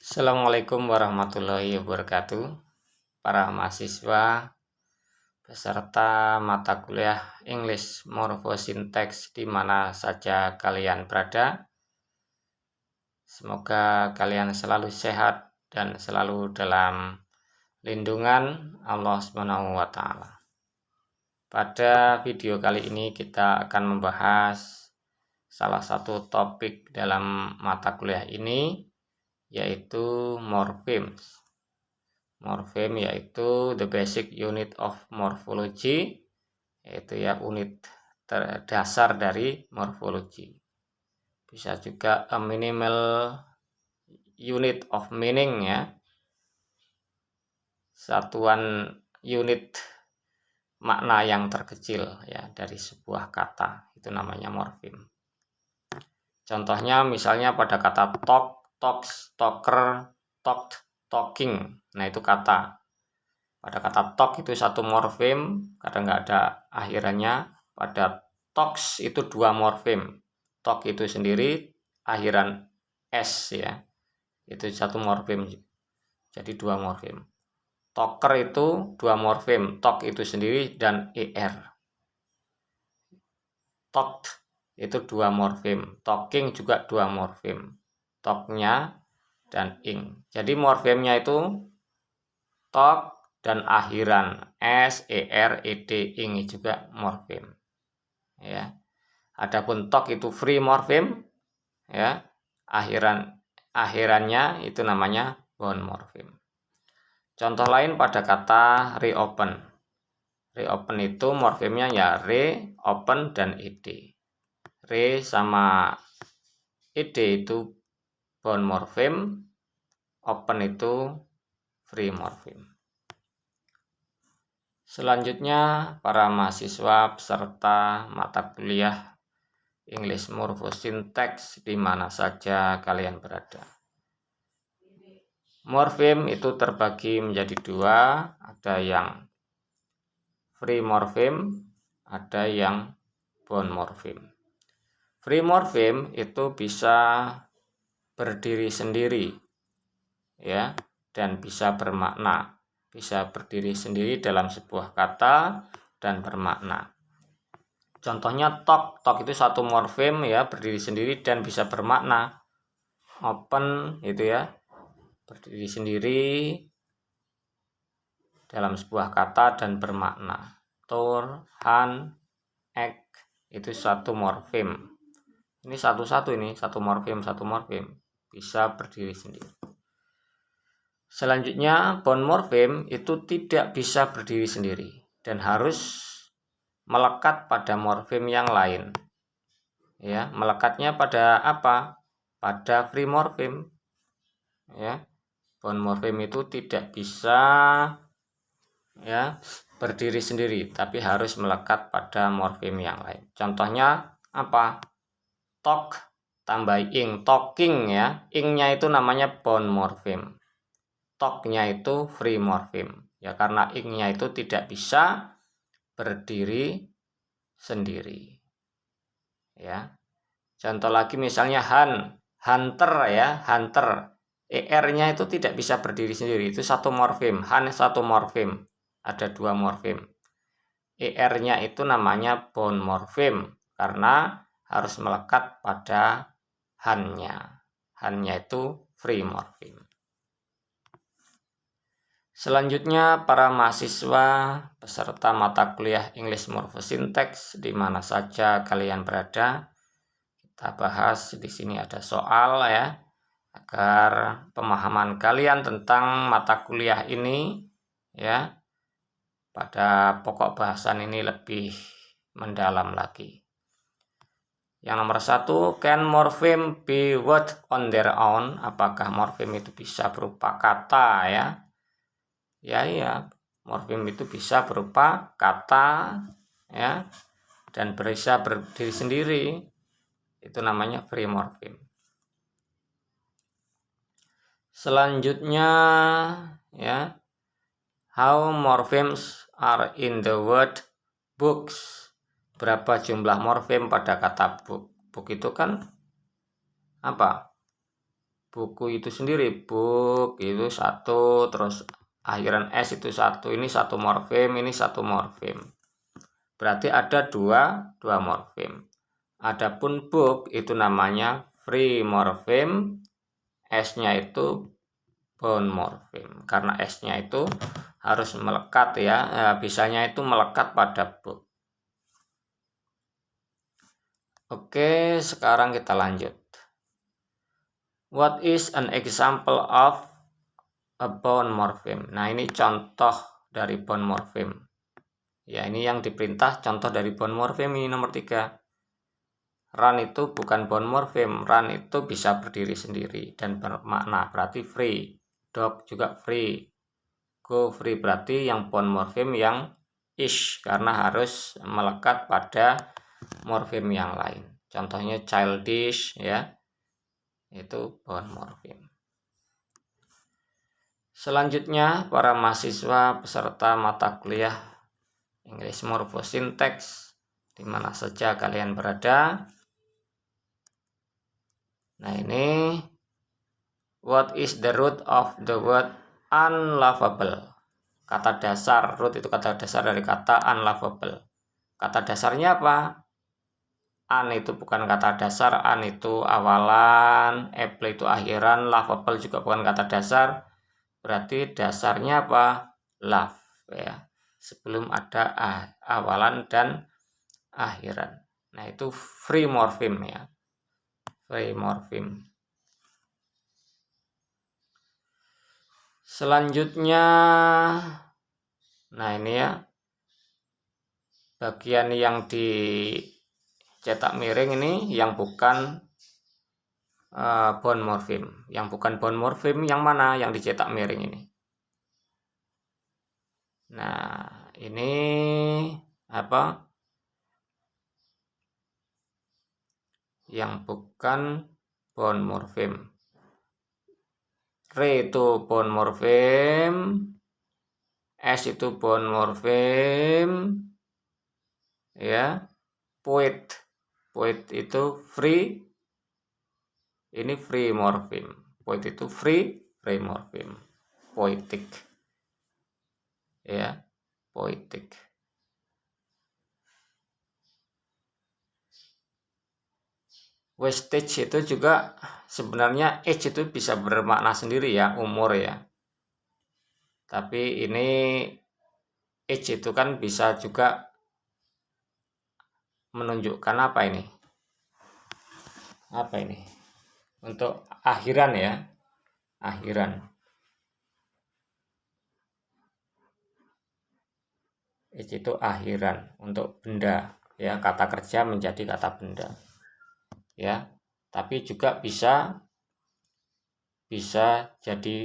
Assalamualaikum warahmatullahi wabarakatuh. Para mahasiswa beserta mata kuliah English Morphosyntax di mana saja kalian berada. Semoga kalian selalu sehat dan selalu dalam lindungan Allah SWT. Pada video kali ini kita akan membahas salah satu topik dalam mata kuliah ini, yaitu morphemes. Morpheme yaitu the basic unit of morphology, yaitu unit dasar dari morfologi. Bisa juga a minimal unit of meaning, satuan unit makna yang terkecil dari sebuah kata, itu namanya morpheme. Contohnya misalnya pada kata talk, talks, talker, talked, talking. Nah, itu kata. Pada kata talk itu satu morfem karena nggak ada akhirannya. Pada talks itu dua morfem. Talk itu sendiri akhiran s, itu satu morfem. Jadi dua morfem. Talker itu dua morfem. Talk itu sendiri dan er. Talked itu dua morfem. Talking juga dua morfem. Talknya dan ing. Jadi morfemnya itu talk dan akhiran s, er, ed, ing juga morfem. Adapun talk itu free morfem, akhirannya itu namanya bound morfem. Contoh lain pada kata reopen. Reopen itu morfemnya re, open dan ed. Re sama ed itu bound morfem, open itu free morfem. Selanjutnya, para mahasiswa peserta mata kuliah English Morphosyntax di mana saja kalian berada. Morfem itu terbagi menjadi dua, ada yang free morfem, ada yang bound morfem. Free morfem itu bisa berdiri sendiri, dan bisa bermakna. Bisa berdiri sendiri dalam sebuah kata dan bermakna. Contohnya talk itu satu morfem berdiri sendiri dan bisa bermakna. Open itu berdiri sendiri dalam sebuah kata dan bermakna. Tour, han, egg itu satu morfem. Ini satu morfem bisa berdiri sendiri. Selanjutnya, bound morfem itu tidak bisa berdiri sendiri dan harus melekat pada morfem yang lain. Melekatnya pada apa? Pada free morfem. Bound morfem itu tidak bisa berdiri sendiri, tapi harus melekat pada morfem yang lain. Contohnya apa? Talk tambah ing, talking Ingnya itu namanya bound morfem. Talknya itu free morfem. Karena ingnya itu tidak bisa berdiri sendiri. Contoh lagi misalnya hunter hunter. Er-nya itu tidak bisa berdiri sendiri, itu satu morfem. Han satu morfem, ada dua morfem. Er-nya itu namanya bound morfem karena harus melekat pada han-nya. Han-nya itu free morfem. Selanjutnya, para mahasiswa peserta mata kuliah English Morphosyntax di mana saja kalian berada, kita bahas di sini ada soal agar pemahaman kalian tentang mata kuliah ini pada pokok bahasan ini lebih mendalam lagi. Yang nomor 1, can morpheme be word on their own? Apakah morfem itu bisa berupa kata morfem itu bisa berupa kata dan bisa berdiri sendiri. Itu namanya free morfem. Selanjutnya how morphemes are in the word books. Berapa jumlah morfem pada kata book? Book itu kan apa? buku itu sendiri, book itu satu, terus akhiran s itu satu, ini satu morfem, ini satu morfem. Berarti ada dua morfem. Adapun book itu namanya free morfem, s-nya itu bound morfem. Karena s-nya itu harus melekat ya, bisanya itu melekat pada book. Oke, sekarang kita lanjut. What is an example of a bound morpheme? Nah, ini contoh dari bound morpheme. Ya, ini yang diperintah contoh dari bound morpheme ini nomor 3. Run itu bukan bound morpheme. Run itu bisa berdiri sendiri dan bermakna, berarti free. Dog juga free. Go free berarti yang bound morpheme yang ish, karena harus melekat pada morfem yang lain. Contohnya childish ya, itu bound morpheme. Selanjutnya, para mahasiswa peserta mata kuliah English Morphosyntax di mana saja kalian berada. Nah, ini what is the root of the word unlovable? Kata dasar, root itu kata dasar dari kata unlovable. Kata dasarnya apa? Un itu bukan kata dasar, un itu awalan, able itu akhiran, lovable juga bukan kata dasar. Berarti dasarnya apa? Love ya. Sebelum ada awalan dan akhiran. Nah, itu free morpheme ya. Free morpheme. Selanjutnya, nah ini ya, bagian yang dicetak miring ini yang bukan bound morpheme. Yang bukan bound morpheme yang mana? Yang dicetak miring ini. Nah, ini apa? Yang bukan bound morpheme. Re itu bound morpheme, S itu bound morpheme, ya. Poet itu free, ini free morpheme. Poet itu free morpheme. Poetic, ya, poetic. Wastage itu juga sebenarnya age itu bisa bermakna sendiri ya, umur ya. Tapi ini age itu kan bisa juga menunjukkan apa ini? Apa ini? Untuk akhiran ya. Akhiran. Age itu akhiran untuk benda ya, kata kerja menjadi kata benda. Ya. Tapi juga bisa jadi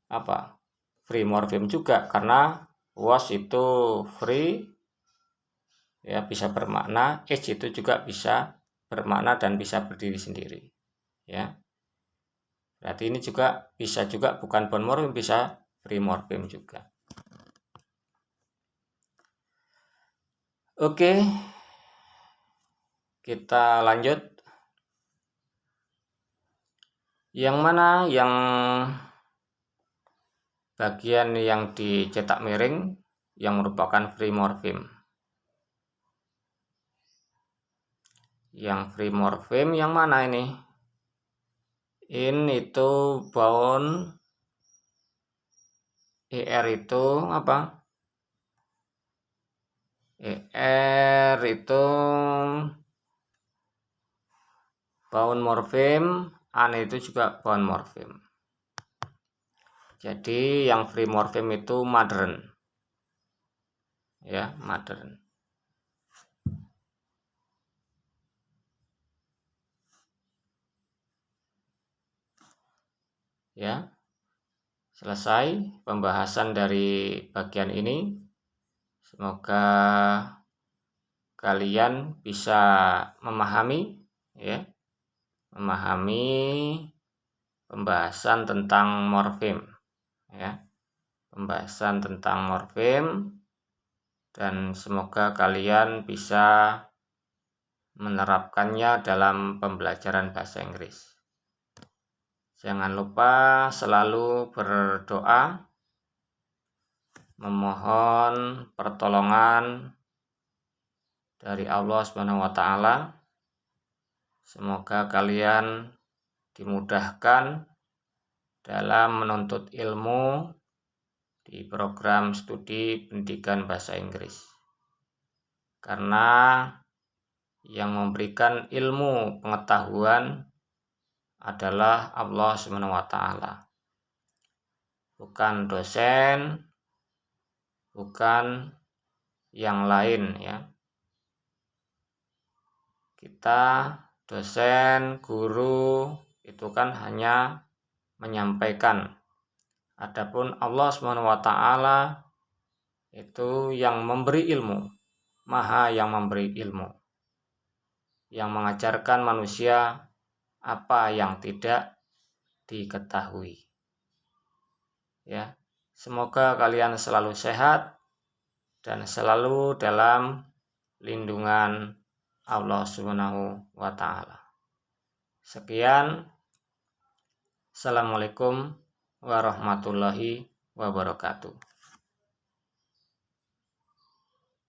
apa? Free morpheme juga karena was itu free ya, bisa bermakna, age itu juga bisa bermakna dan bisa berdiri sendiri ya. Berarti ini juga bisa juga bukan bound morpheme, bisa free morpheme juga. Oke, kita lanjut. Yang mana yang bagian yang dicetak miring yang merupakan free morpheme? Yang free morpheme yang mana ini? In itu bound, er itu apa? Er itu bound morpheme, an itu juga bound morpheme. Jadi yang free morpheme itu modern. Ya, modern. Ya. Selesai pembahasan dari bagian ini. Semoga kalian bisa memahami ya. Memahami pembahasan tentang morfem ya. Pembahasan tentang morfem, dan semoga kalian bisa menerapkannya dalam pembelajaran bahasa Inggris. Jangan lupa selalu berdoa, memohon pertolongan dari Allah Subhanahu wa taala. Semoga kalian dimudahkan dalam menuntut ilmu di program studi pendidikan bahasa Inggris. Karena yang memberikan ilmu pengetahuan adalah Allah Subhanahu wa taala. Bukan dosen, bukan yang lain ya. Kita dosen, guru itu kan hanya menyampaikan. Adapun Allah Subhanahu wa taala itu yang memberi ilmu, Maha yang memberi ilmu, yang mengajarkan manusia apa yang tidak diketahui. Ya, semoga kalian selalu sehat dan selalu dalam lindungan Allah Subhanahu wa taala. Sekian. Assalamualaikum warahmatullahi wabarakatuh.